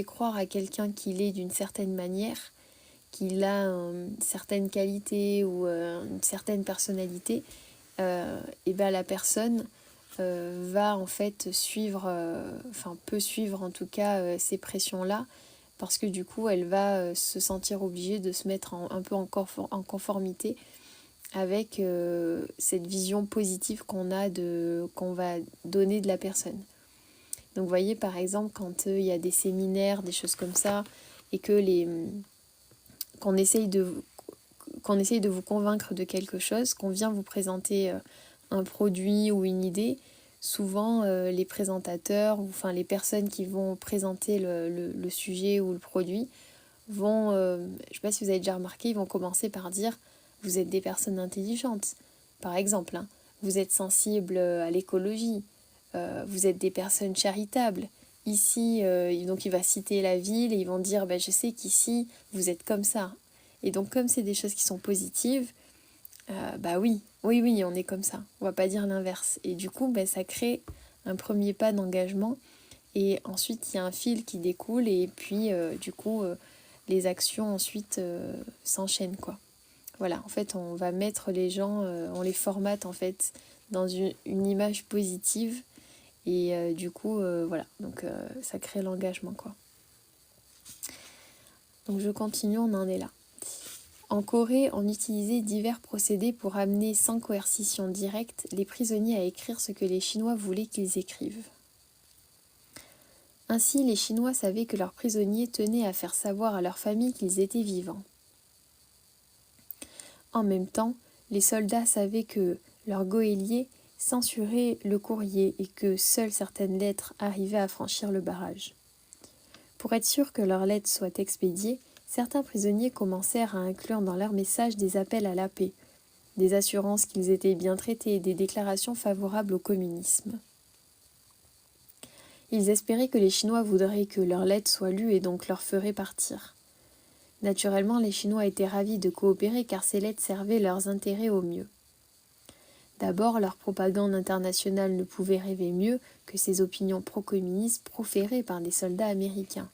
Speaker 1: croire à quelqu'un qu'il est d'une certaine manière, qu'il a une certaine qualité ou une certaine personnalité, et ben la personne va en fait suivre, peut suivre en tout cas ces pressions-là, parce que du coup elle va se sentir obligée de se mettre un peu en conformité avec cette vision positive qu'on va donner de la personne. Donc vous voyez par exemple quand il y a des séminaires, des choses comme ça, et que qu'on essaye de vous convaincre de quelque chose, qu'on vient vous présenter un produit ou une idée, souvent les présentateurs, ou enfin les personnes qui vont présenter le sujet ou le produit vont, je ne sais pas si vous avez déjà remarqué, ils vont commencer par dire « vous êtes des personnes intelligentes ». Par exemple, vous êtes sensibles à l'écologie, vous êtes des personnes charitables. Ici, donc il va citer la ville et ils vont dire je sais qu'ici, vous êtes comme ça. Et donc comme c'est des choses qui sont positives, oui, on est comme ça. On va pas dire l'inverse. Et du coup, ça crée un premier pas d'engagement. Et ensuite, il y a un fil qui découle et puis les actions ensuite s'enchaînent, quoi. Voilà, en fait, on va mettre les gens, on les formate en fait dans une image positive et voilà, donc ça crée l'engagement, quoi. Donc je continue, on en est là. En Corée, on utilisait divers procédés pour amener sans coercition directe les prisonniers à écrire ce que les Chinois voulaient qu'ils écrivent. Ainsi, les Chinois savaient que leurs prisonniers tenaient à faire savoir à leur famille qu'ils étaient vivants. En même temps, les soldats savaient que leur goélier censurait le courrier et que seules certaines lettres arrivaient à franchir le barrage. Pour être sûr que leurs lettres soient expédiées, certains prisonniers commencèrent à inclure dans leurs messages des appels à la paix, des assurances qu'ils étaient bien traités et des déclarations favorables au communisme. Ils espéraient que les Chinois voudraient que leurs lettres soient lues et donc leur feraient partir. Naturellement, les Chinois étaient ravis de coopérer car ces lettres servaient leurs intérêts au mieux. D'abord, leur propagande internationale ne pouvait rêver mieux que ces opinions pro-communistes proférées par des soldats américains.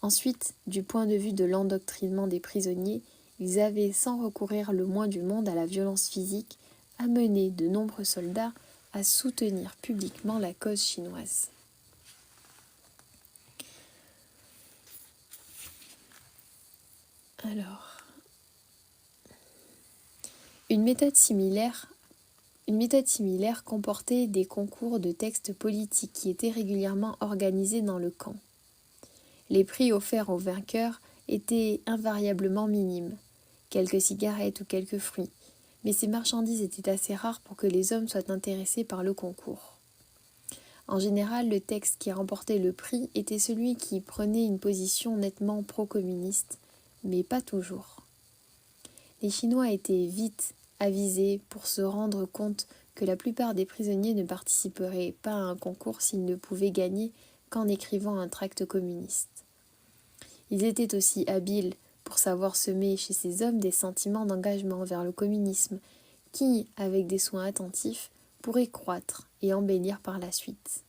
Speaker 1: Ensuite, du point de vue de l'endoctrinement des prisonniers, ils avaient, sans recourir le moins du monde à la violence physique, amené de nombreux soldats à soutenir publiquement la cause chinoise. Alors, une méthode similaire comportait des concours de textes politiques qui étaient régulièrement organisés dans le camp. Les prix offerts aux vainqueurs étaient invariablement minimes, quelques cigarettes ou quelques fruits, mais ces marchandises étaient assez rares pour que les hommes soient intéressés par le concours. En général, le texte qui remportait le prix était celui qui prenait une position nettement pro-communiste, mais pas toujours. Les Chinois étaient vite avisés pour se rendre compte que la plupart des prisonniers ne participeraient pas à un concours s'ils ne pouvaient gagner qu'en écrivant un tract communiste. Ils étaient aussi habiles pour savoir semer chez ces hommes des sentiments d'engagement vers le communisme qui, avec des soins attentifs, pourraient croître et embellir par la suite.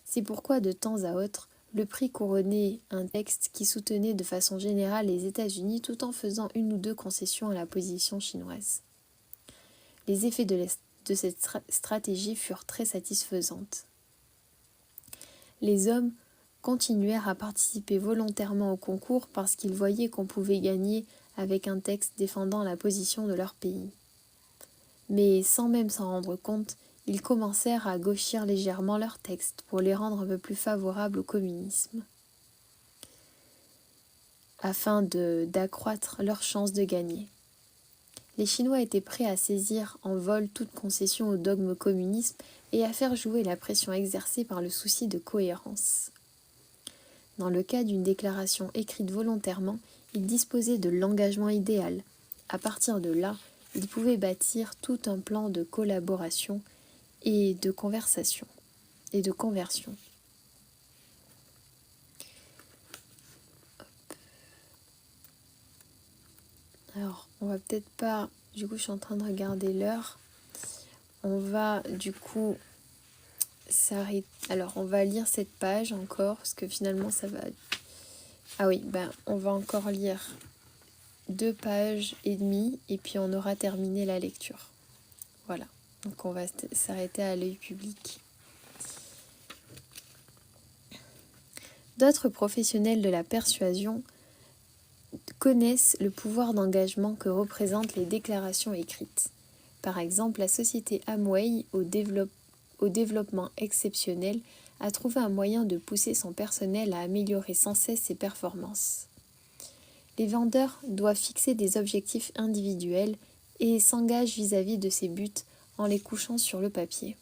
Speaker 1: C'est pourquoi de temps à autre, le prix couronnait un texte qui soutenait de façon générale les États-Unis tout en faisant une ou deux concessions à la position chinoise. Les effets de cette stratégie furent très satisfaisantes. Les hommes continuèrent à participer volontairement au concours parce qu'ils voyaient qu'on pouvait gagner avec un texte défendant la position de leur pays. Mais sans même s'en rendre compte, ils commencèrent à gauchir légèrement leurs textes pour les rendre un peu plus favorables au communisme, afin d'accroître leurs chances de gagner. Les Chinois étaient prêts à saisir en vol toute concession au dogme communiste et à faire jouer la pression exercée par le souci de cohérence. Dans le cas d'une déclaration écrite volontairement, ils disposaient de l'engagement idéal. À partir de là, ils pouvaient bâtir tout un plan de collaboration et de conversation et de conversion. Alors, on va peut-être pas... Du coup, je suis en train de regarder l'heure. On va, du coup, s'arrêter... Alors, on va lire cette page encore, parce que finalement, ça va... Ah oui, on va encore lire 2 pages et demie, et puis on aura terminé la lecture. Voilà. Donc, on va s'arrêter à l'œil public. D'autres professionnels de la persuasion connaissent le pouvoir d'engagement que représentent les déclarations écrites. Par exemple, la société Amway, au développement exceptionnel, a trouvé un moyen de pousser son personnel à améliorer sans cesse ses performances. Les vendeurs doivent fixer des objectifs individuels et s'engagent vis-à-vis de ces buts en les couchant sur le papier.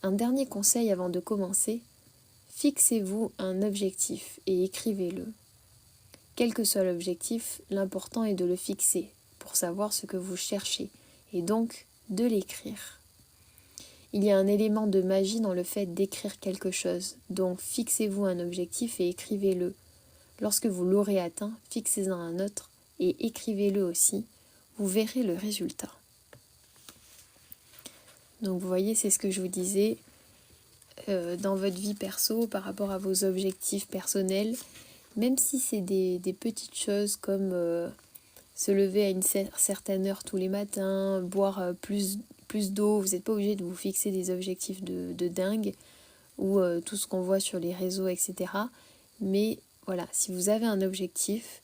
Speaker 1: Un dernier conseil avant de commencer, fixez-vous un objectif et écrivez-le. Quel que soit l'objectif, l'important est de le fixer pour savoir ce que vous cherchez et donc de l'écrire. Il y a un élément de magie dans le fait d'écrire quelque chose, donc fixez-vous un objectif et écrivez-le. Lorsque vous l'aurez atteint, fixez-en un autre et écrivez-le aussi, vous verrez le résultat. Donc vous voyez, c'est ce que je vous disais dans votre vie perso par rapport à vos objectifs personnels. Même si c'est des petites choses comme se lever à une certaine heure tous les matins, boire plus d'eau, vous n'êtes pas obligé de vous fixer des objectifs de dingue ou tout ce qu'on voit sur les réseaux, etc. Mais voilà, si vous avez un objectif,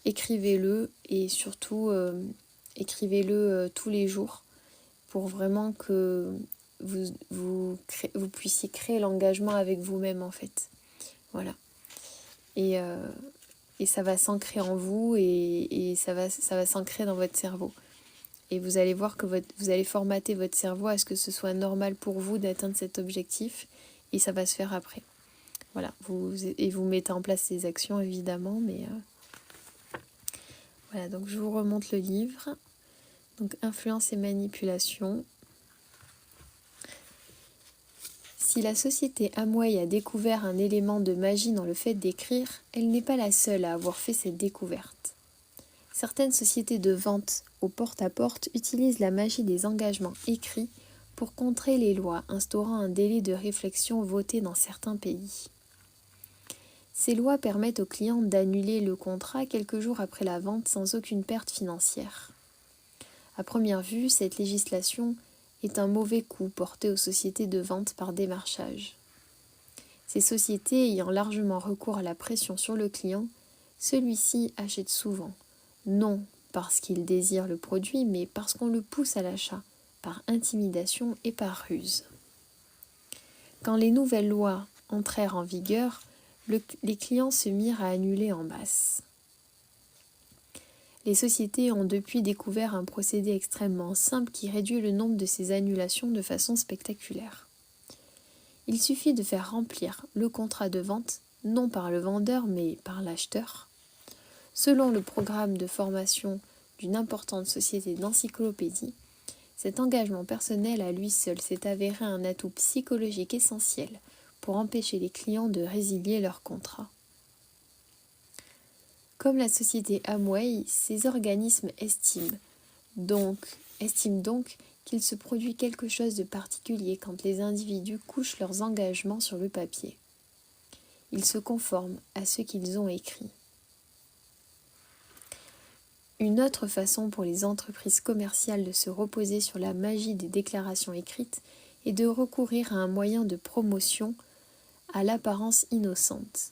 Speaker 1: écrivez-le et surtout écrivez-le tous les jours pour vraiment que vous puissiez créer l'engagement avec vous-même en fait. Voilà. Et ça va s'ancrer en vous et ça va s'ancrer dans votre cerveau. Et vous allez voir que vous allez formater votre cerveau à ce que ce soit normal pour vous d'atteindre cet objectif et ça va se faire après. Voilà, vous mettez en place ces actions évidemment, mais voilà, donc je vous remonte le livre. Donc influence et manipulation. Si la société Amway a découvert un élément de magie dans le fait d'écrire, elle n'est pas la seule à avoir fait cette découverte. Certaines sociétés de vente au porte-à-porte utilisent la magie des engagements écrits pour contrer les lois instaurant un délai de réflexion voté dans certains pays. Ces lois permettent aux clients d'annuler le contrat quelques jours après la vente sans aucune perte financière. À première vue, cette législation est un mauvais coup porté aux sociétés de vente par démarchage. Ces sociétés ayant largement recours à la pression sur le client, celui-ci achète souvent, non parce qu'il désire le produit, mais parce qu'on le pousse à l'achat, par intimidation et par ruse. Quand les nouvelles lois entrèrent en vigueur, les clients se mirent à annuler en masse. Les sociétés ont depuis découvert un procédé extrêmement simple qui réduit le nombre de ces annulations de façon spectaculaire. Il suffit de faire remplir le contrat de vente, non par le vendeur mais par l'acheteur, selon le programme de formation d'une importante société d'encyclopédie. Cet engagement personnel à lui seul s'est avéré un atout psychologique essentiel pour empêcher les clients de résilier leur contrat. Comme la société Amway, ces organismes estiment donc qu'il se produit quelque chose de particulier quand les individus couchent leurs engagements sur le papier. Ils se conforment à ce qu'ils ont écrit. Une autre façon pour les entreprises commerciales de se reposer sur la magie des déclarations écrites est de recourir à un moyen de promotion à l'apparence innocente.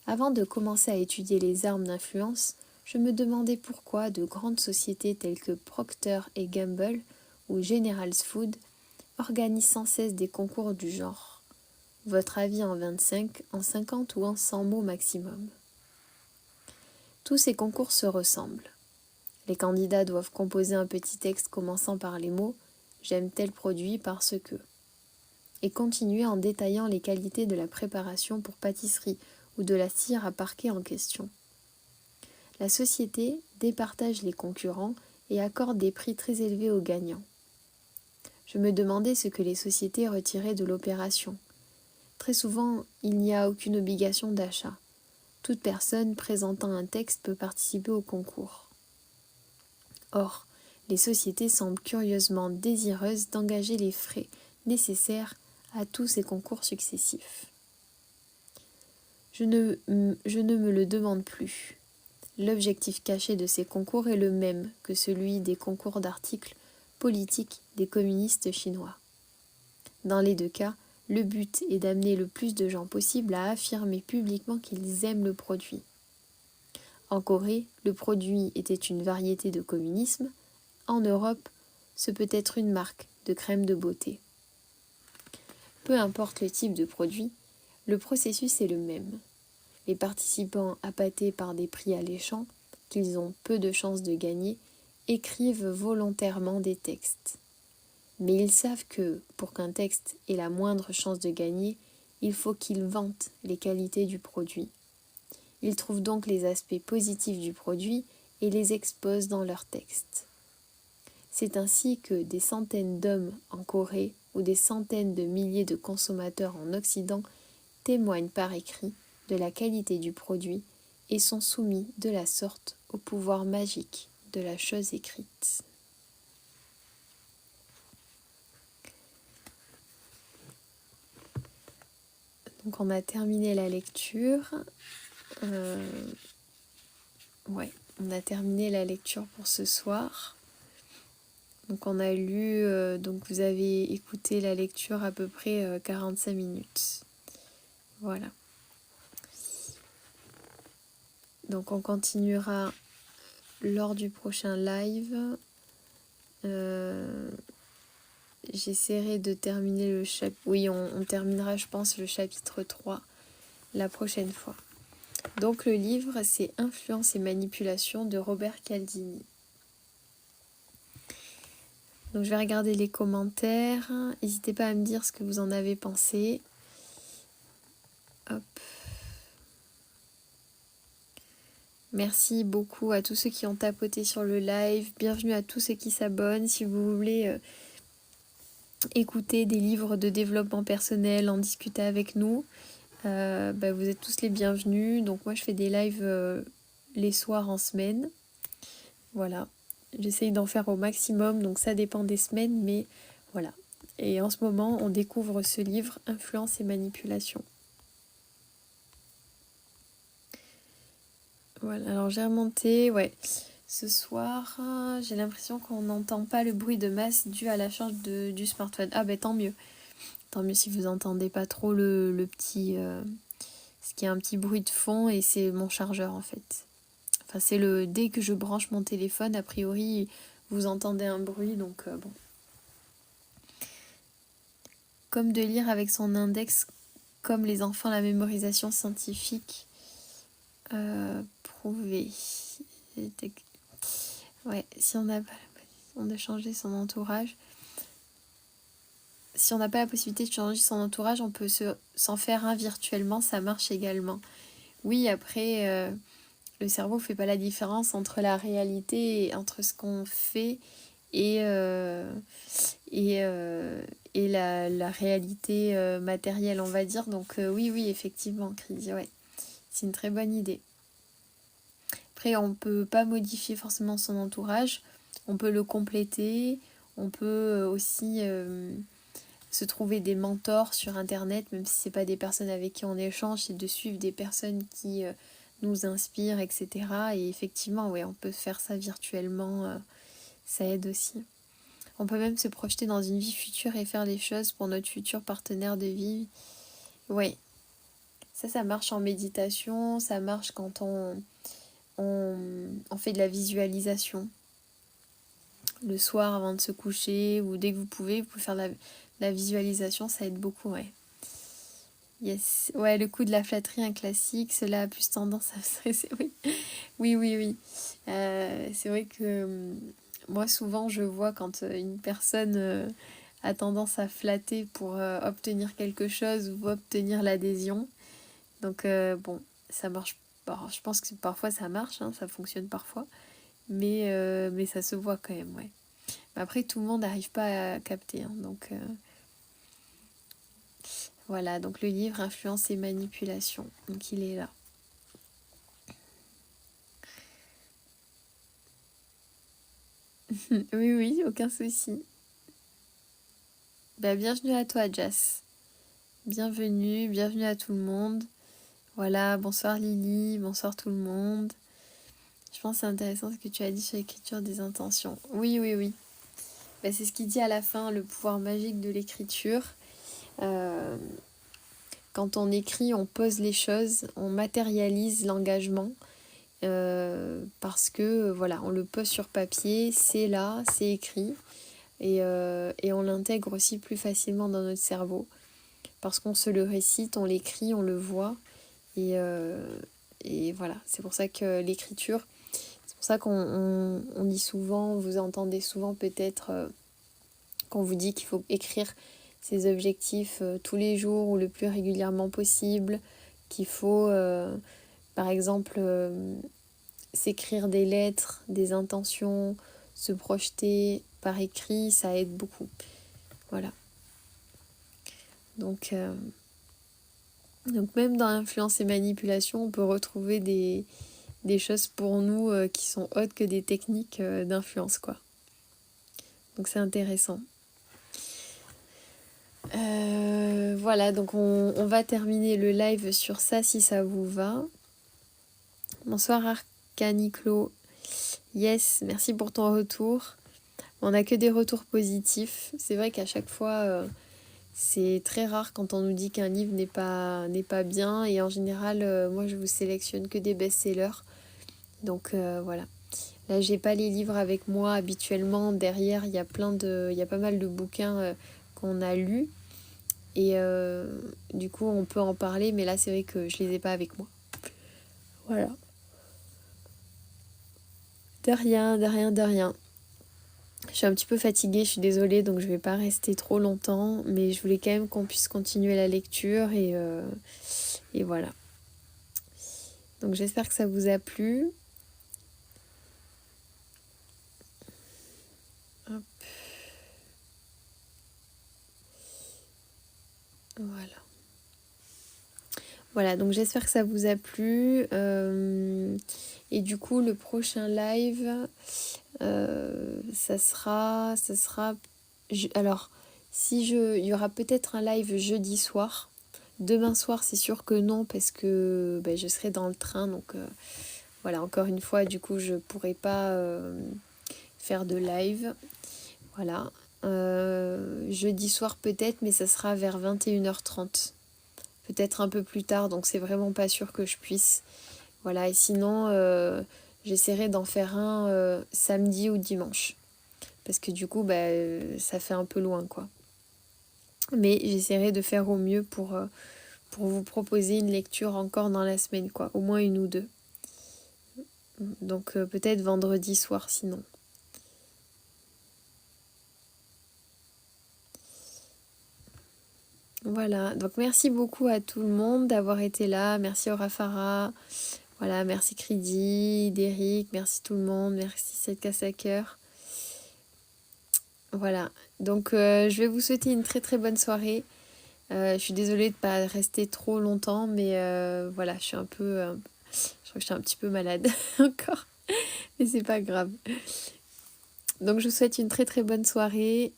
Speaker 1: Avant de commencer à étudier les armes d'influence, je me demandais pourquoi de grandes sociétés telles que Procter & Gamble ou General Foods organisent sans cesse des concours du genre. Votre avis en 25, en 50 ou en 100 mots maximum. Tous ces concours se ressemblent. Les candidats doivent composer un petit texte commençant par les mots « J'aime tel produit parce que » et continuer en détaillant les qualités de la préparation pour pâtisserie ou de la cire à parquet en question. La société départage les concurrents et accorde des prix très élevés aux gagnants. Je me demandais ce que les sociétés retiraient de l'opération. Très souvent, il n'y a aucune obligation d'achat. Toute personne présentant un texte peut participer au concours. Or, les sociétés semblent curieusement désireuses d'engager les frais nécessaires à tous ces concours successifs. Je ne me le demande plus. L'objectif caché de ces concours est le même que celui des concours d'articles politiques des communistes chinois. Dans les deux cas, le but est d'amener le plus de gens possible à affirmer publiquement qu'ils aiment le produit. En Corée, le produit était une variété de communisme. En Europe, ce peut être une marque de crème de beauté. Peu importe le type de produit, le processus est le même. Les participants, appâtés par des prix alléchants, qu'ils ont peu de chances de gagner, écrivent volontairement des textes. Mais ils savent que, pour qu'un texte ait la moindre chance de gagner, il faut qu'il vante les qualités du produit. Ils trouvent donc les aspects positifs du produit et les exposent dans leurs textes. C'est ainsi que des centaines d'hommes en Corée ou des centaines de milliers de consommateurs en Occident témoignent par écrit de la qualité du produit et sont soumis de la sorte au pouvoir magique de la chose écrite. Donc on a terminé la lecture. On a terminé la lecture pour ce soir. Donc on a lu, donc vous avez écouté la lecture à peu près 45 minutes. Voilà. Donc on continuera lors du prochain live. J'essaierai de terminer le chapitre. Oui, on terminera, je pense, le chapitre 3 la prochaine fois. Donc le livre, c'est Influence et manipulation de Robert Cialdini. Donc je vais regarder les commentaires. N'hésitez pas à me dire ce que vous en avez pensé. Hop. Merci beaucoup à tous ceux qui ont tapoté sur le live. Bienvenue à tous ceux qui s'abonnent. Si vous voulez écouter des livres de développement personnel, en discuter avec nous, vous êtes tous les bienvenus. Donc moi je fais des lives les soirs en semaine. Voilà. J'essaye d'en faire au maximum, donc ça dépend des semaines, mais voilà. Et en ce moment, on découvre ce livre, Influence et manipulation. Voilà, alors j'ai remonté, ouais. Ce soir, j'ai l'impression qu'on n'entend pas le bruit de masse dû à la charge du smartphone. Ah ben tant mieux. Tant mieux si vous entendez pas trop le petit... ce qui est un petit bruit de fond et c'est mon chargeur en fait. Enfin c'est le... Dès que je branche mon téléphone, a priori, vous entendez un bruit, donc bon. Comme de lire avec son index, comme les enfants, la mémorisation scientifique prouvée. Ouais, si on n'a pas la possibilité de changer son entourage, si on n'a pas la possibilité de changer son entourage, on peut s'en faire un virtuellement, ça marche également. Oui, après, le cerveau ne fait pas la différence entre la réalité, entre ce qu'on fait et, la réalité matérielle, on va dire. Donc oui, effectivement, Chris, ouais, c'est une très bonne idée. Après, on ne peut pas modifier forcément son entourage, on peut le compléter, on peut aussi se trouver des mentors sur Internet, même si ce n'est pas des personnes avec qui on échange, c'est de suivre des personnes qui nous inspirent, etc. Et effectivement, ouais, on peut faire ça virtuellement, ça aide aussi. On peut même se projeter dans une vie future et faire les choses pour notre futur partenaire de vie. Ouais, ça marche en méditation, ça marche quand on fait de la visualisation. Le soir avant de se coucher ou dès que vous pouvez faire la visualisation, ça aide beaucoup, ouais. Yes. Ouais, le coup de la flatterie, un classique, cela a plus tendance à me stresser, oui. Oui. C'est vrai que moi, souvent, je vois quand une personne a tendance à flatter pour obtenir quelque chose ou obtenir l'adhésion. Donc, bon, ça marche pas. Je pense que parfois ça marche, hein, ça fonctionne parfois. Mais ça se voit quand même, ouais. Mais après, tout le monde n'arrive pas à capter, hein, donc... Voilà, donc le livre Influence et manipulation. Donc il est là. Oui, aucun souci. Bah, bienvenue à toi, Jess. Bienvenue à tout le monde. Voilà, bonsoir Lily, bonsoir tout le monde. Je pense que c'est intéressant ce que tu as dit sur l'écriture des intentions. Oui. Bah, c'est ce qu'il dit à la fin, le pouvoir magique de l'écriture. Quand on écrit, on pose les choses, on matérialise l'engagement. Parce que voilà, on le pose sur papier, c'est là, c'est écrit et on l'intègre aussi plus facilement dans notre cerveau parce qu'on se le récite, on l'écrit, on le voit et voilà, c'est pour ça que l'écriture, c'est pour ça qu'on dit souvent, vous entendez souvent peut-être qu'on vous dit qu'il faut écrire ses objectifs tous les jours ou le plus régulièrement possible, qu'il faut par exemple s'écrire des lettres, des intentions, se projeter par écrit, ça aide beaucoup. Voilà. Donc même dans influence et manipulation, on peut retrouver des choses pour nous qui sont autres que des techniques d'influence, quoi. Donc c'est intéressant. Voilà, donc on va terminer le live sur ça si ça vous va. Bonsoir Arcaniclo. Yes, merci pour ton retour. On n'a que des retours positifs. C'est vrai qu'à chaque fois, c'est très rare quand on nous dit qu'un livre n'est pas bien. Et en général, moi, je vous sélectionne que des best-sellers. Donc voilà. Là, j'ai pas les livres avec moi habituellement. Derrière, il y a pas mal de bouquins qu'on a lus. Et du coup, on peut en parler. Mais là, c'est vrai que je les ai pas avec moi. Voilà. De rien. Je suis un petit peu fatiguée, je suis désolée, donc je vais pas rester trop longtemps, mais je voulais quand même qu'on puisse continuer la lecture et voilà. Donc j'espère que ça vous a plu. Hop. Voilà, donc j'espère que ça vous a plu. Et du coup, le prochain live, ça sera... Alors, il y aura peut-être un live jeudi soir. Demain soir, c'est sûr que non, parce que je serai dans le train, donc Voilà, encore une fois, du coup, je pourrais pas faire de live. Voilà. Jeudi soir peut-être, mais ça sera vers 21h30. Peut-être un peu plus tard, donc c'est vraiment pas sûr que je puisse. Voilà, et sinon, j'essaierai d'en faire un samedi ou dimanche. Parce que du coup, ça fait un peu loin, quoi. Mais j'essaierai de faire au mieux pour vous proposer une lecture encore dans la semaine, quoi. Au moins une ou deux. Donc peut-être vendredi soir, sinon. Voilà, donc merci beaucoup à tout le monde d'avoir été là. Merci Aura Farah. Voilà, merci Cridi, Derrick, merci tout le monde. Merci cette casse à cœur. Voilà, donc je vais vous souhaiter une très très bonne soirée. Je suis désolée de ne pas rester trop longtemps, mais voilà, je suis un peu... je crois que je suis un petit peu malade encore, mais c'est pas grave. Donc je vous souhaite une très très bonne soirée.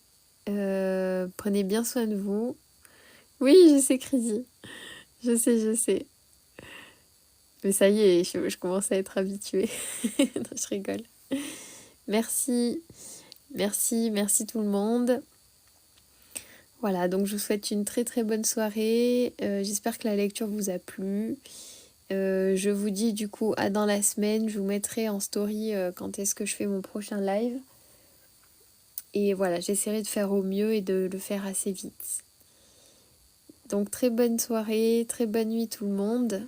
Speaker 1: Prenez bien soin de vous. Oui, je sais, Cridi. Je sais. Mais ça y est, je commence à être habituée. Non, je rigole. Merci. Merci tout le monde. Voilà, donc je vous souhaite une très très bonne soirée. J'espère que la lecture vous a plu. Je vous dis du coup à dans la semaine. Je vous mettrai en story quand est-ce que je fais mon prochain live. Et voilà, j'essaierai de faire au mieux et de le faire assez vite. Donc très bonne soirée, très bonne nuit tout le monde.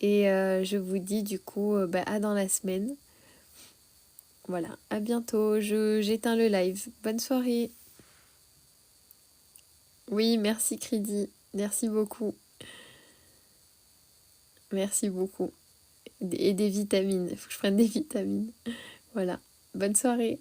Speaker 1: Et je vous dis du coup à dans la semaine. Voilà, à bientôt. J'éteins le live. Bonne soirée. Oui, merci Cridi. Merci beaucoup. Merci beaucoup. Et des vitamines. Il faut que je prenne des vitamines. Voilà. Bonne soirée.